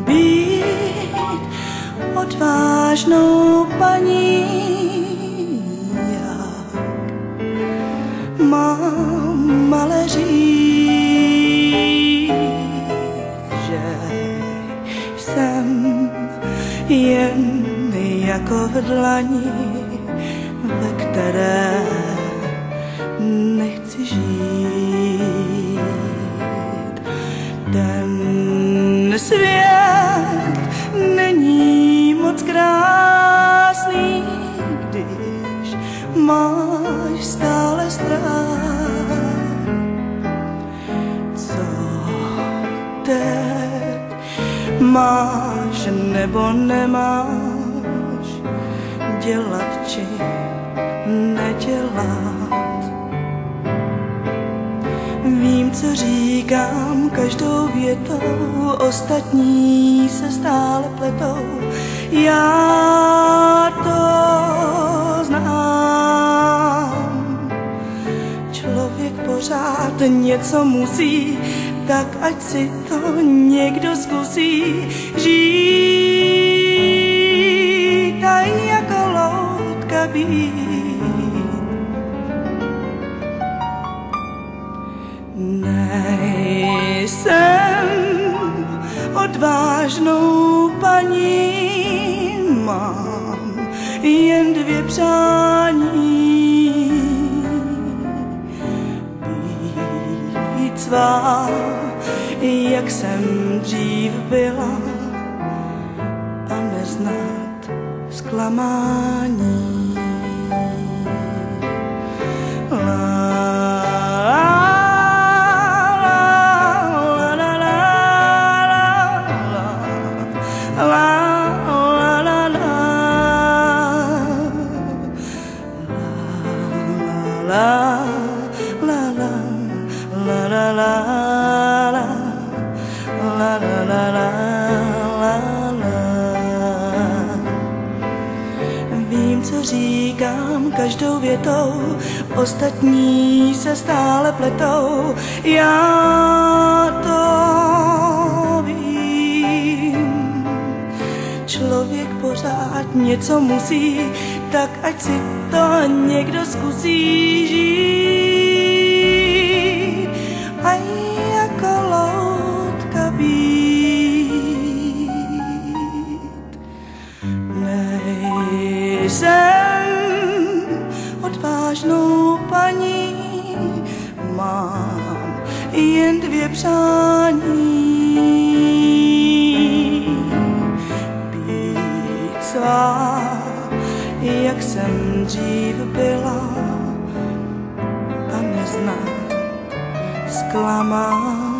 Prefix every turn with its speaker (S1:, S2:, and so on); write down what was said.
S1: Být odvážnou paní, jak mám ale říct, že jsem jen jako v dlani, ve které nechci žít. Ten svět není moc krásný, když máš stále strach. Co teď máš nebo nemáš dělat či nedělat? Vím, co říkám každou větou, ostatní se stále pletou. Já to znám. Člověk pořád něco musí, tak ať si to někdo zkusí. Žít a jako loutka být. Nejsem odvážnou paní, mám jen 2 přání. Být svá, jak jsem dřív byla, a neznat zklamání. Vím, co říkám každou větou, ostatní se stále pletou. Já to vím. Člověk pořád něco musí, tak ať si to někdo zkusí. Žít a jako loutka být. Nejsem odvážnou paní, mám jen 2 přání. Být svá, jak jsem dřív byla, a neznat zklamání.